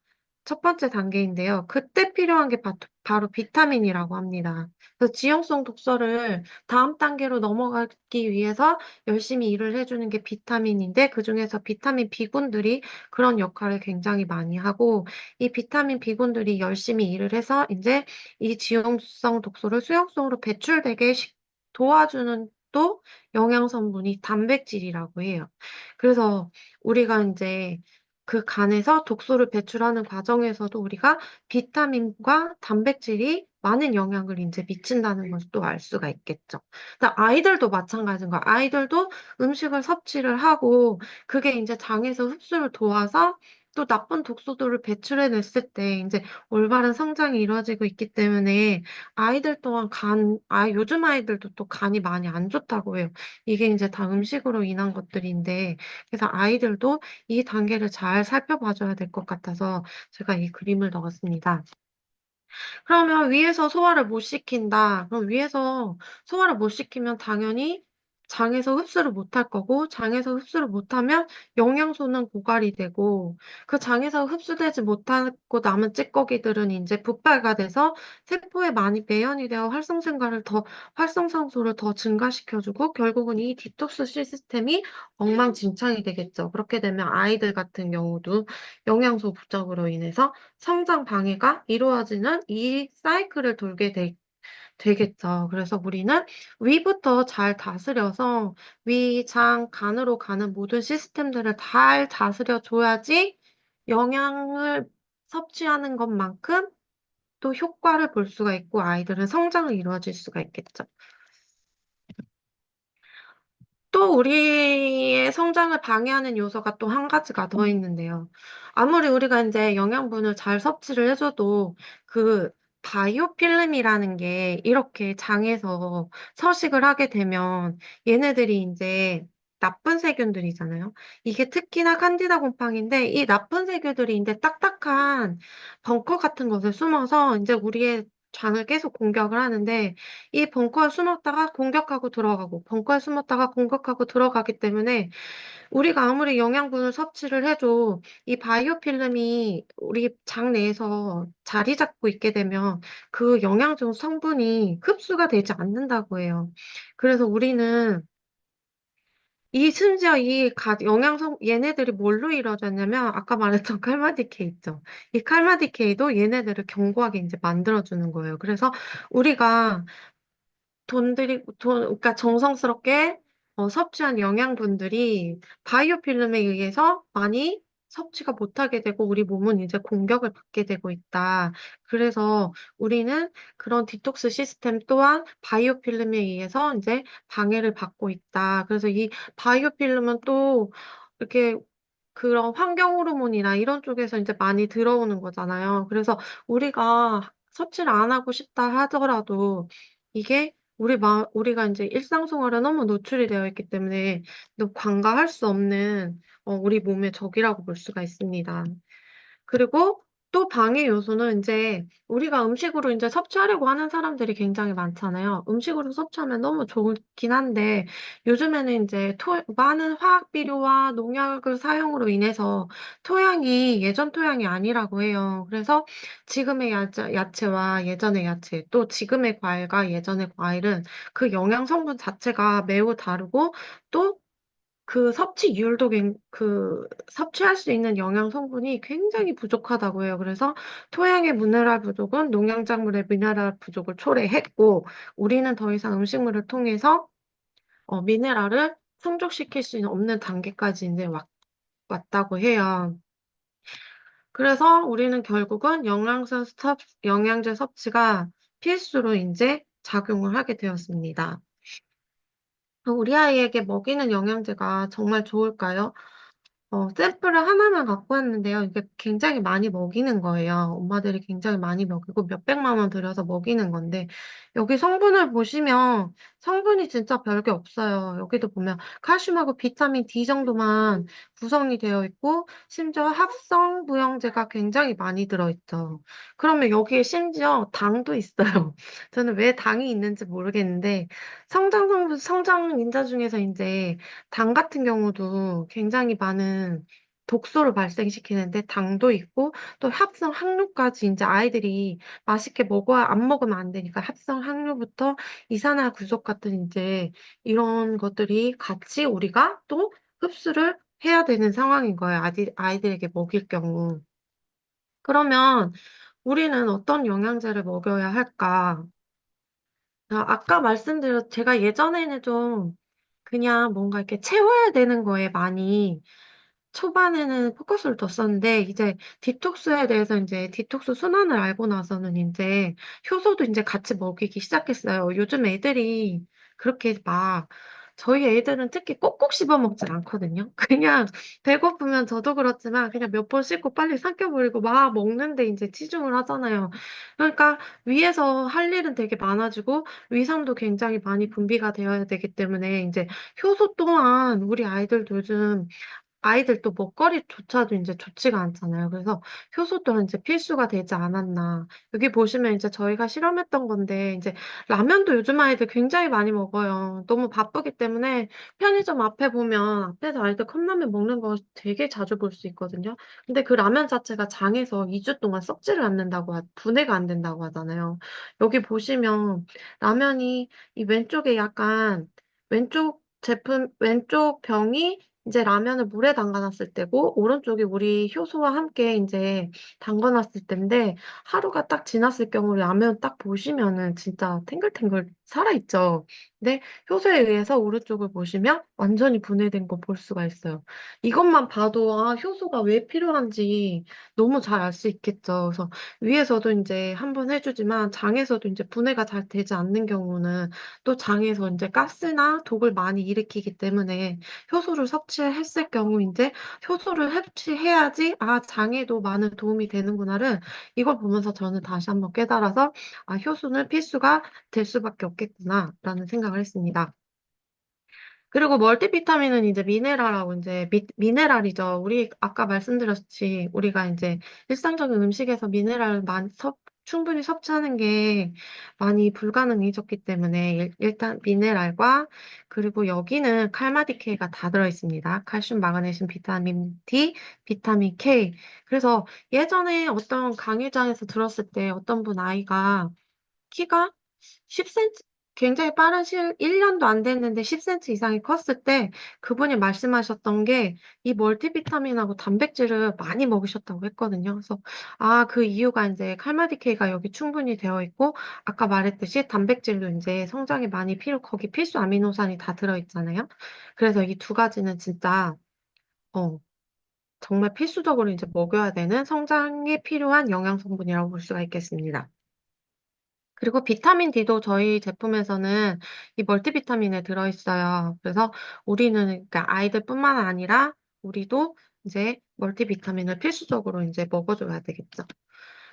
첫 번째 단계인데요. 그때 필요한 게 바로 비타민이라고 합니다. 그래서 지용성 독소를 다음 단계로 넘어가기 위해서 열심히 일을 해 주는 게 비타민인데 그중에서 비타민 B군들이 그런 역할을 굉장히 많이 하고 이 비타민 B군들이 열심히 일을 해서 인제 이 지용성 독소를 수용성으로 배출되게 도와주는 또 영양 성분이 단백질이라고 해요. 그래서 우리가 인제 그 간에서 독소를 배출하는 과정에서도 우리가 비타민과 단백질이 많은 영향을 인제 미친다는 것을 또 알 수가 있겠죠. 그러니까 아이들도 마찬가지인 거야. 아이들도 음식을 섭취를 하고 그게 인제 장에서 흡수를 도와서 또 나쁜 독소들을 배출해 냈을 때 인제 올바른 성장이 이루어지고 있기 때문에 아이들 또한 요즘 아이들도 또 간이 많이 안 좋다고 해요. 이게 인제 다 음식으로 인한 것들인데 그래서 아이들도 이 단계를 잘 살펴봐 줘야 될 것 같아서 제가 이 그림을 넣었습니다. 그러면 위에서 소화를 못 시킨다. 그럼 위에서 소화를 못 시키면 당연히 장에서 흡수를 못할 거고 장에서 흡수를 못하면 영양소는 고갈이 되고 그 장에서 흡수되지 못하고 남은 찌꺼기들은 인제 분발가 돼서 세포에 많이 매연이 되어 활성산소를 더 증가시켜 주고 결국은 이 디톡스 시스템이 엉망진창이 되겠죠. 그렇게 되면 아이들 같은 경우도 영양소 부족으로 인해서 성장 방해가 이루어지는 이 사이클을 돌게 되겠죠. 그래서 우리는 위부터 잘 다스려서 위, 장, 간으로 가는 모든 시스템들을 잘 다스려 줘야지 영양을 섭취하는 것만큼 또 효과를 볼 수가 있고 아이들은 성장을 이루어질 수가 있겠죠. 또 우리의 성장을 방해하는 요소가 또 한 가지가 더 있는데요. 아무리 우리가 인제 영양분을 잘 섭취를 해 줘도 그 바이오필름이라는 게 이렇게 장에서 서식을 하게 되면 얘네들이 인제 나쁜 세균들이잖아요. 이게 특히나 칸디다 곰팡이인데 이 나쁜 세균들이 인제 딱딱한 벙커 같은 곳에 숨어서 인제 우리의 장을 계속 공격을 하는데 이 벙커에 숨었다가 공격하고 들어가고 벙커에 숨었다가 공격하고 들어가기 때문에 우리가 아무리 영양분을 섭취를 해도 이 바이오 필름이 우리 장 내에서 자리 잡고 있게 되면 그 영양소 성분이 흡수가 되지 않는다고 해요. 그래서 우리는 이 심지어 영양성 얘네들이 뭘로 이루어졌냐면 아까 말했던 칼마디케 있죠. 이 칼마디케이도 얘네들을 견고하게 이제 만들어주는 거예요. 그래서 우리가 그러니까 정성스럽게 섭취한 영양분들이 바이오필름에 의해서 많이 섭취가 못하게 되고 우리 몸은 이제 공격을 받게 되고 있다. 그래서 우리는 그런 디톡스 시스템 또한 바이오필름에 의해서 이제 방해를 받고 있다. 그래서 이 바이오필름은 또 이렇게 그런 환경 호르몬이나 이런 쪽에서 이제 많이 들어오는 거잖아요. 그래서 우리가 섭취를 안 하고 싶다 하더라도 이게 우리가 이제 일상생활에 너무 노출이 되어 있기 때문에 관과할 수 없는 우리 몸의 적이라고 볼 수가 있습니다. 그리고 또 방해 요소는 이제 우리가 음식으로 이제 섭취하려고 하는 사람들이 굉장히 많잖아요. 음식으로 섭취하면 너무 좋긴 한데 요즘에는 이제 많은 화학 비료와 농약을 사용으로 인해서 토양이 예전 토양이 아니라고 해요. 그래서 지금의 야채와 예전의 야채, 또 지금의 과일과 예전의 과일은 그 영양 성분 자체가 매우 다르고 또 섭취할 수 있는 영양 성분이 굉장히 부족하다고 해요. 그래서 토양의 미네랄 부족은 농양작물의 미네랄 부족을 초래했고, 우리는 더 이상 음식물을 통해서 미네랄을 충족시킬 수 없는 단계까지 이제 왔다고 해요. 그래서 우리는 결국은 영양제 섭취가 필수로 이제 작용을 하게 되었습니다. 우리 아이에게 먹이는 영양제가 정말 좋을까요? 샘플을 하나만 갖고 왔는데요. 이게 굉장히 많이 먹이는 거예요. 엄마들이 굉장히 많이 먹이고 몇백만 원 들여서 먹이는 건데, 여기 성분을 보시면 성분이 진짜 별게 없어요. 여기도 보면 칼슘하고 비타민 D 정도만 구성이 되어 있고, 심지어 합성 부영제가 굉장히 많이 들어있죠. 그러면 여기에 심지어 당도 있어요. 저는 왜 당이 있는지 모르겠는데, 성장 인자 중에서 이제 당 같은 경우도 굉장히 많은 독소를 발생시키는데 당도 있고 또 합성 항류까지 이제 아이들이 맛있게 먹어야 안 먹으면 안 되니까 합성 항류부터 이산화구족 같은 이제 이런 것들이 같이 우리가 또 흡수를 해야 되는 상황인 거예요. 아이들에게 먹일 경우. 그러면 우리는 어떤 영양제를 먹여야 할까? 아까 제가 예전에는 좀 그냥 뭔가 이렇게 채워야 되는 거에 많이 초반에는 포커스를 뒀었는데, 이제 디톡스에 대해서 이제 디톡스 순환을 알고 나서는 이제 효소도 이제 같이 먹이기 시작했어요. 요즘 애들이 그렇게 저희 애들은 특히 꼭꼭 씹어 먹지 않거든요. 그냥 배고프면 저도 그렇지만 그냥 몇 번 씹고 빨리 삼켜버리고 막 먹는데 이제 치중을 하잖아요. 그러니까 위에서 할 일은 되게 많아지고 위산도 굉장히 많이 분비가 되어야 되기 때문에 이제 효소 또한 우리 아이들도 요즘 아이들 또 먹거리조차도 이제 좋지가 않잖아요. 그래서 효소 또한 이제 필수가 되지 않았나. 여기 보시면 이제 저희가 실험했던 건데, 이제 라면도 요즘 아이들 굉장히 많이 먹어요. 너무 바쁘기 때문에 편의점 앞에 보면 앞에서 아이들 컵라면 먹는 거 되게 자주 볼 수 있거든요. 근데 그 라면 자체가 장에서 2주 동안 썩지를 않는다고, 분해가 안 된다고 하잖아요. 여기 보시면 라면이 이 왼쪽에 약간 왼쪽 병이 이제 라면을 물에 담가놨을 때고, 오른쪽이 우리 효소와 함께 이제 담가놨을 때인데, 하루가 딱 지났을 경우 라면 딱 보시면은 진짜 탱글탱글 살아있죠. 근데 효소에 의해서 오른쪽을 보시면 완전히 분해된 거 볼 수가 있어요. 이것만 봐도, 효소가 왜 필요한지 너무 잘 알 수 있겠죠. 그래서 위에서도 이제 한번 해주지만, 장에서도 이제 분해가 잘 되지 않는 경우는 또 장에서 이제 가스나 독을 많이 일으키기 때문에 효소를 섭취했을 경우 이제 효소를 섭취해야지 장에도 많은 도움이 되는구나를 이걸 보면서 저는 다시 한번 깨달아서 효소는 필수가 될 수밖에 없겠구나라는 생각을 했습니다. 그리고 멀티비타민은 이제 미네랄하고 이제 미네랄이죠. 우리 아까 말씀드렸지 우리가 이제 일상적인 음식에서 미네랄을 많이 충분히 섭취하는 게 많이 불가능해졌기 때문에 일단 미네랄과 그리고 여기는 칼마디케이가 다 들어있습니다. 칼슘, 마그네슘, 비타민 D, 비타민 K. 그래서 예전에 어떤 강의장에서 들었을 때 어떤 분 아이가 키가 10cm, 굉장히 빠른 1년도 안 됐는데 10cm 이상이 컸을 때 그분이 말씀하셨던 게 이 멀티비타민하고 단백질을 많이 먹으셨다고 했거든요. 그래서 그 이유가 이제 칼마디케이가 여기 충분히 되어 있고 아까 말했듯이 단백질도 이제 성장에 많이 거기 필수 아미노산이 다 들어있잖아요. 그래서 이 두 가지는 진짜 어, 정말 필수적으로 이제 먹여야 되는 성장에 필요한 영양 성분이라고 볼 수가 있겠습니다. 그리고 비타민 D도 저희 제품에서는 이 멀티비타민에 들어있어요. 그래서 우리는, 그러니까 아이들뿐만 아니라 우리도 이제 멀티비타민을 필수적으로 이제 먹어줘야 되겠죠.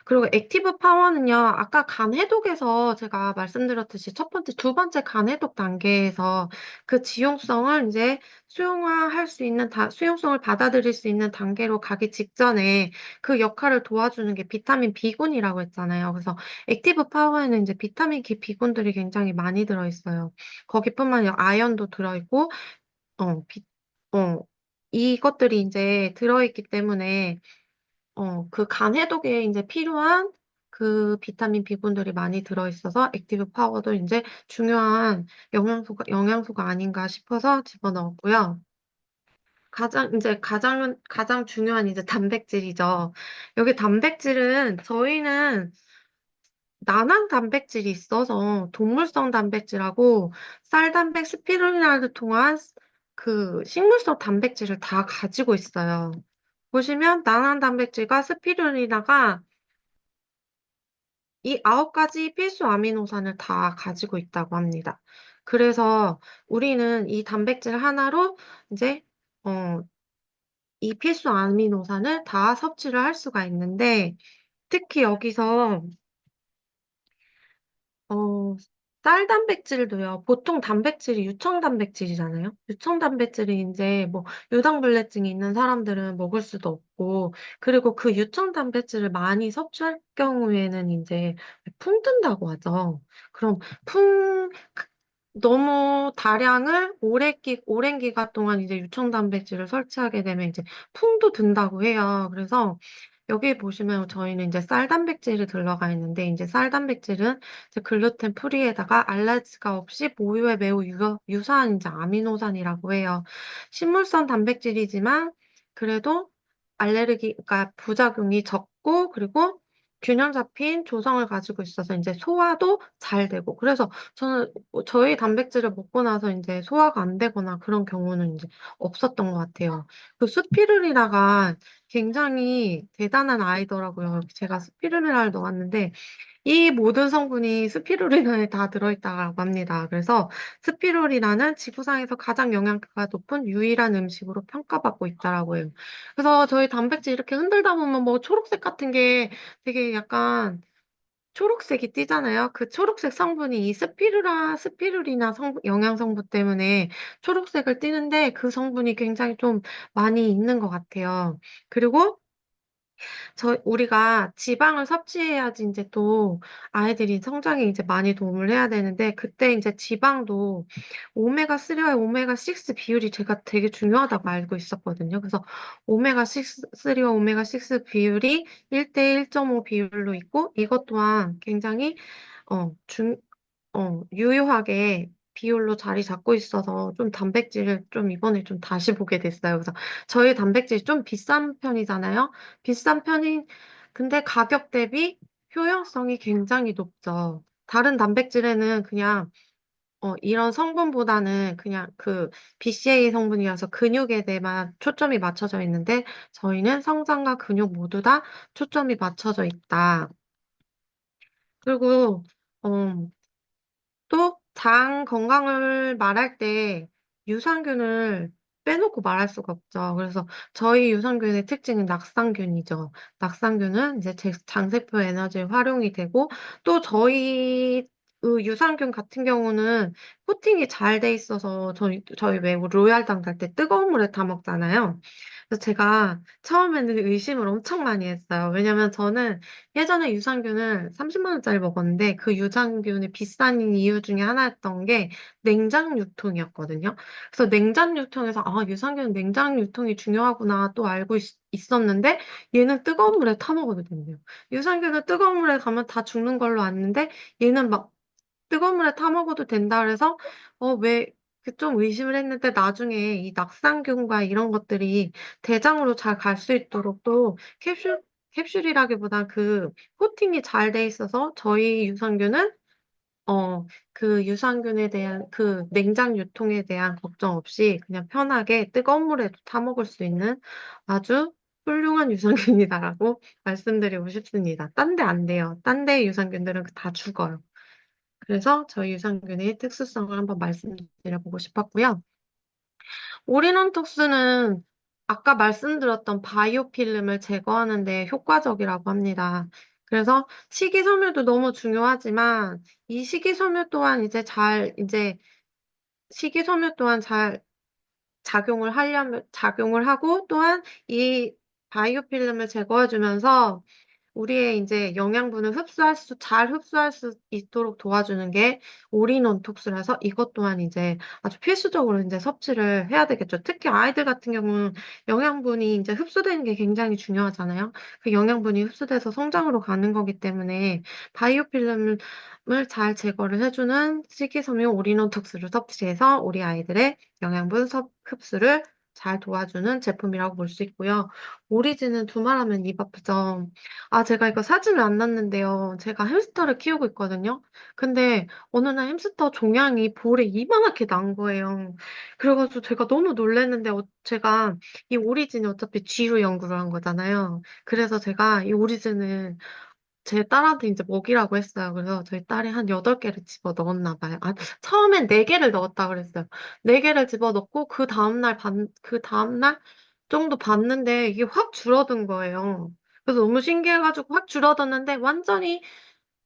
그리고 액티브 파워는요, 아까 간 해독에서 제가 말씀드렸듯이 첫 번째, 두 번째 간 해독 단계에서 그 지용성을 이제 수용화할 수 있는, 수용성을 받아들일 수 있는 단계로 가기 직전에 그 역할을 도와주는 게 비타민 B군이라고 했잖아요. 그래서 액티브 파워에는 이제 비타민 B군들이 굉장히 많이 들어있어요. 거기뿐만 아니라 아연도 들어있고, 어, 어, 이것들이 이제 들어있기 때문에 그 간 해독에 이제 필요한 그 비타민 B군들이 많이 들어있어서 액티브 파워도 이제 중요한 영양소가 아닌가 싶어서 집어넣었고요. 가장 중요한 이제 단백질이죠. 여기 단백질은 저희는 난황 단백질이 있어서 동물성 단백질하고 쌀단백, 스피루리나를 통한 그 식물성 단백질을 다 가지고 있어요. 보시면 난황 단백질과 스피루리나가 이 9가지 필수 아미노산을 다 가지고 있다고 합니다. 그래서 우리는 이 단백질 하나로 이제 어, 이 필수 아미노산을 다 섭취를 할 수가 있는데 특히 여기서 어, 쌀 단백질도요. 보통 단백질이 유청 단백질이잖아요. 유청 단백질이 이제 뭐 유당불내증이 있는 사람들은 먹을 수도 없고, 그리고 그 유청 단백질을 많이 섭취할 경우에는 이제 풍 든다고 하죠. 그럼 풍 너무 다량을 오랜 기간 동안 이제 유청 단백질을 섭취하게 되면 이제 풍도 든다고 해요. 그래서 여기 보시면 저희는 이제 쌀 단백질이 들어가 있는데 이제 쌀 단백질은 이제 글루텐 프리에다가 알러지가 없이 모유에 매우 유사한 이제 아미노산이라고 해요. 식물성 단백질이지만 그래도 그러니까 부작용이 적고 그리고 균형 잡힌 조성을 가지고 있어서 이제 소화도 잘 되고 그래서 저는 저희 단백질을 먹고 나서 이제 소화가 안 되거나 그런 경우는 이제 없었던 것 같아요. 그 스피루리나가 굉장히 대단한 아이더라고요. 제가 스피루리나를 넣었는데 이 모든 성분이 스피루리나에 다 들어있다고 합니다. 그래서 스피루리나는 지구상에서 가장 영양가가 높은 유일한 음식으로 평가받고 있다라고 해요. 그래서 저희 단백질 이렇게 흔들다 보면 뭐 초록색 같은 게 되게 약간 초록색이 띄잖아요. 그 초록색 성분이 이 스피루리나 영양 성분 때문에 초록색을 띠는데 그 성분이 굉장히 좀 많이 있는 것 같아요. 그리고 우리가 지방을 섭취해야지 이제 또 아이들이 성장에 이제 많이 도움을 해야 되는데, 그때 이제 지방도 오메가3와 오메가6 비율이 제가 되게 중요하다고 알고 있었거든요. 그래서 오메가3와 오메가6 비율이 1대 1.5 비율로 있고, 이것 또한 굉장히, 어, 중, 유효하게 비율로 자리 잡고 있어서 좀 단백질을 좀 이번에 좀 다시 보게 됐어요. 그래서 저희 단백질이 좀 비싼 편이잖아요. 비싼 편인, 근데 가격 대비 효용성이 굉장히 높죠. 다른 단백질에는 그냥 이런 성분보다는 그냥 그 BCAA 성분이라서 근육에 대해만 초점이 맞춰져 있는데 저희는 성장과 근육 모두 다 초점이 맞춰져 있다. 그리고 어, 또 장 건강을 말할 때 유산균을 빼놓고 말할 수가 없죠. 그래서 저희 유산균의 특징은 낙상균이죠. 낙상균은 이제 장세포 에너지에 활용이 되고 또 저희 유산균 같은 경우는 코팅이 잘 돼 있어서 저희 왜 로얄당 갈 때 뜨거운 물에 타 먹잖아요. 그래서 제가 처음에는 의심을 엄청 많이 했어요. 왜냐면 저는 예전에 유산균을 30만 원짜리 먹었는데 그 유산균이 비싼 이유 중에 하나였던 게 냉장 유통이었거든요. 그래서 냉장 유통에서 아, 유산균은 냉장 유통이 중요하구나 또 알고 있었는데 얘는 뜨거운 물에 타 먹어도 된대요. 유산균은 뜨거운 물에 가면 다 죽는 걸로 아는데 얘는 막 뜨거운 물에 타 먹어도 된다 그래서 왜 그 좀 의심을 했는데 나중에 이 낙상균과 이런 것들이 대장으로 잘 갈 수 있도록 또 캡슐이라기보다 그 코팅이 잘 돼 있어서 저희 유산균은 그 유산균에 대한 그 냉장 유통에 대한 걱정 없이 그냥 편하게 뜨거운 물에도 타 먹을 수 있는 아주 훌륭한 유산균이다라고 말씀드리고 싶습니다. 딴 데 안 돼요. 딴 데 유산균들은 다 죽어요. 그래서 저희 유산균의 특수성을 한번 말씀드려보고 싶었고요. 오리넌톡스는 아까 말씀드렸던 바이오필름을 제거하는 데 효과적이라고 합니다. 그래서 식이섬유도 너무 중요하지만 이 식이섬유 또한 이제 식이섬유 또한 잘 작용을 하고 또한 이 바이오필름을 제거해주면서 우리의 이제 영양분을 잘 흡수할 수 있도록 도와주는 게 올인원 톡스라서 이것 또한 이제 아주 필수적으로 이제 섭취를 해야 되겠죠. 특히 아이들 같은 경우는 영양분이 이제 흡수되는 게 굉장히 중요하잖아요. 그 영양분이 흡수돼서 성장으로 가는 거기 때문에 바이오필름을 잘 제거를 해주는 식이섬유 올인원 톡스를 섭취해서 우리 아이들의 영양분 흡수를 잘 도와주는 제품이라고 볼 수 있고요. 오리진은 두말하면 입 아프죠. 아, 제가 이거 사진을 안 놨는데요. 제가 햄스터를 키우고 있거든요. 근데 어느 날 햄스터 종양이 볼에 이만하게 난 거예요. 그래가지고 제가 너무 놀랐는데, 제가 이 오리진이 어차피 쥐로 연구를 한 거잖아요. 그래서 제가 이 오리진을 제 딸한테 이제 먹이라고 했어요. 그래서 저희 딸이 한 8개를 집어 넣었나 봐요. 아, 처음엔 4개를 넣었다 그랬어요. 4개를 집어 넣고 그 다음날 정도 봤는데 이게 확 줄어든 거예요. 그래서 너무 신기해가지고 확 줄어들었는데 완전히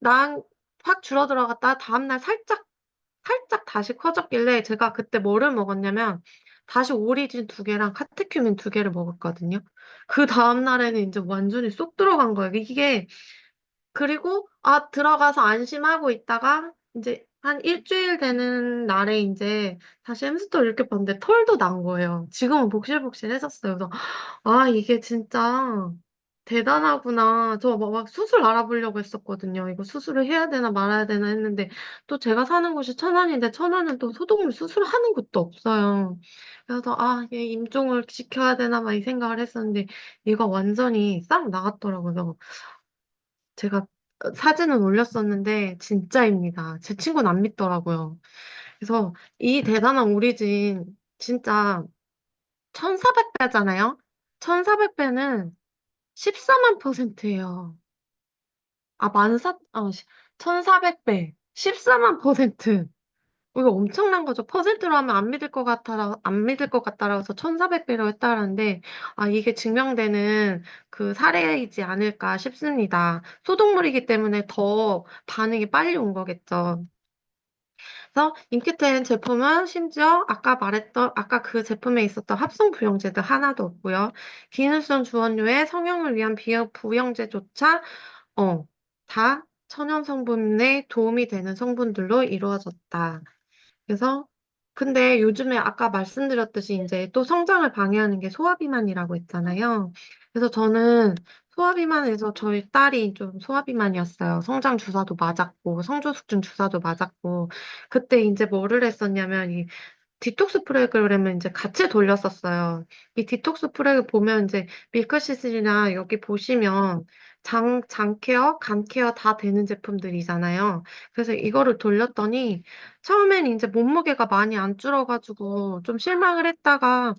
난 확 줄어들어갔다 다음날 살짝 다시 커졌길래 제가 그때 뭐를 먹었냐면 다시 오리진 2개랑 카테큐민 2개를 먹었거든요. 그 다음날에는 이제 완전히 쏙 들어간 거예요. 이게 그리고 들어가서 안심하고 있다가 이제 한 일주일 되는 날에 이제 다시 햄스터를 이렇게 봤는데 털도 난 거예요. 지금은 복실복실해졌어요. 그래서 이게 진짜 대단하구나. 저 막 수술 알아보려고 했었거든요. 이거 수술을 해야 되나 말아야 되나 했는데 또 제가 사는 곳이 천안인데 천안은 또 소독물 수술하는 곳도 없어요. 그래서 얘 임종을 시켜야 되나 막 이 생각을 했었는데 얘가 완전히 싹 나갔더라고요. 제가 사진은 올렸었는데 진짜입니다. 제 친구는 안 믿더라고요. 그래서 이 대단한 오리진 진짜 1400배잖아요. 1400배는 14만 퍼센트예요. 1400배. 14만 퍼센트. 이거 엄청난 거죠. 퍼센트로 하면 안 믿을 것 같다라고 해서 1400배로 했다라는데, 이게 증명되는 그 사례이지 않을까 싶습니다. 소독물이기 때문에 더 반응이 빨리 온 거겠죠. 그래서 인기템 제품은 심지어 아까 그 제품에 있었던 합성 부영제도 하나도 없고요. 기능성 주원료의 성형을 위한 부영제조차 다 천연 성분에 도움이 되는 성분들로 이루어졌다. 그래서 근데 요즘에 아까 말씀드렸듯이 이제 또 성장을 방해하는 게 소화비만이라고 했잖아요. 그래서 저는 소화비만에서 저희 딸이 좀 소화비만이었어요. 성장 주사도 맞았고 성조숙증 주사도 맞았고 그때 이제 뭐를 했었냐면 이 디톡스 프로그램을 이제 같이 돌렸었어요. 이 디톡스 프로그램 보면 이제 밀크시슬이나 여기 보시면 장 케어, 간 케어 다 되는 제품들이잖아요. 그래서 이거를 돌렸더니 처음엔 이제 몸무게가 많이 안 줄어가지고 좀 실망을 했다가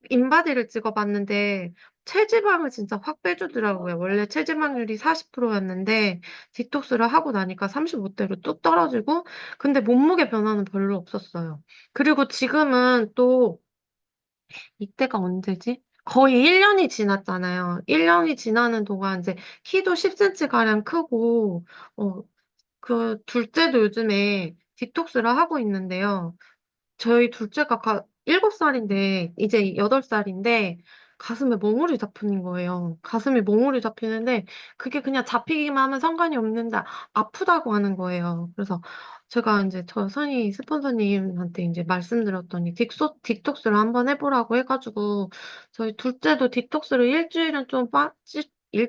인바디를 찍어봤는데 체지방을 진짜 확 빼주더라고요. 원래 체지방률이 40%였는데 디톡스를 하고 나니까 35대로 뚝 떨어지고 근데 몸무게 변화는 별로 없었어요. 그리고 지금은 또 이때가 언제지? 거의 1년이 지났잖아요. 1년이 지나는 동안 이제 키도 10cm 가량 크고 그 둘째도 요즘에 디톡스를 하고 있는데요. 저희 둘째가 7살인데 이제 8살인데 가슴에 멍울이 잡힌 거예요. 가슴에 멍울이 잡히는데 그게 그냥 잡히기만 하면 상관이 없는데 아프다고 하는 거예요. 그래서 제가 인제 저 선의 스폰서님한테 인제 말씀드렸더니 디톡스를 한번 해 보라고 해 가지고 저희 둘째도 디톡스를 일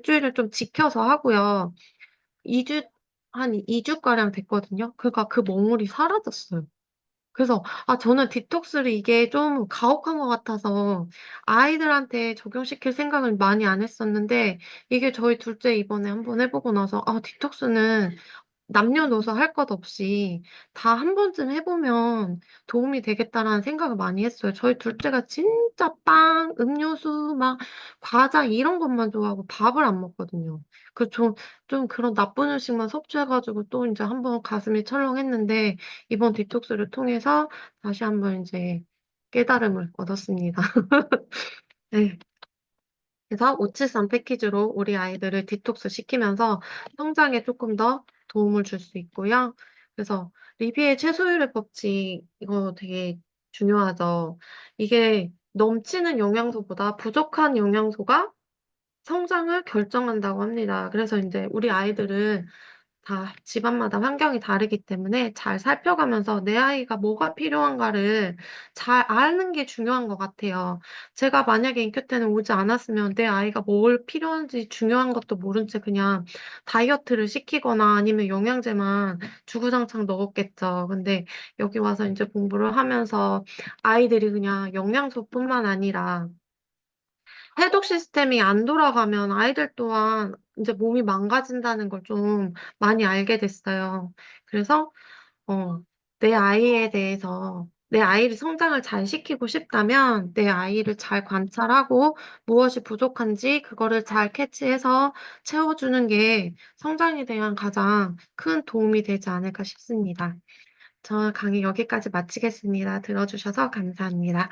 주일을 좀 지켜서 하고요. 2주 한 2 주가량 됐거든요. 그러니까 그 멍울이 사라졌어요. 그래서 저는 디톡스를 이게 좀 가혹한 것 같아서 아이들한테 적용시킬 생각을 많이 안 했었는데 이게 저희 둘째 이번에 한번 해 보고 나서 '아 디톡스는 남녀노소 할 것 없이 다 한 번쯤 해 보면 도움이 되겠다.'라는 생각을 많이 했어요. 저희 둘째가 진짜 빵, 음료수 막 과자 이런 것만 좋아하고 밥을 안 먹거든요. 좀 그런 나쁜 음식만 섭취해 가지고 또 인제 한번 가슴이 철렁했는데 이번 디톡스를 통해서 다시 한번 인제 깨달음을 얻었습니다. 네. 그래서 573 패키지로 우리 아이들을 디톡스 시키면서 성장에 쪼끔 더 도움을 줄 수 있고요. 그래서 리비의 최소율의 법칙 이거 되게 중요하죠. 이게 넘치는 영양소보다 부족한 영양소가 성장을 결정한다고 합니다. 그래서 인제 우리 아이들은 다 집안마다 환경이 다르기 때문에 잘 살펴가면서 내 아이가 뭐가 필요한가를 잘 아는 게 중요한 것 같아요. 제가 만약에 인큐 때는 오지 않았으면 내 아이가 뭘 필요한지 중요한 것도 모른 채 그냥 다이어트를 시키거나 아니면 영양제만 주구장창 넣었겠죠. 근데 여기 와서 인제 공부를 하면서 아이들이 그냥 영양소뿐만 아니라 해독 시스템이 안 돌아가면 아이들 또한 인제 몸이 망가진다는 걸 좀 많이 알게 됐어요. 그래서 어 내 아이를 성장을 잘 시키고 싶다면 내 아이를 잘 관찰하고 무엇이 부족한지 그거를 잘 캐치해서 채워주는 게 성장에 대한 가장 큰 도움이 되지 않을까 싶습니다. 저 강의 여기까지 마치겠습니다. 들어 주셔서 감사합니다.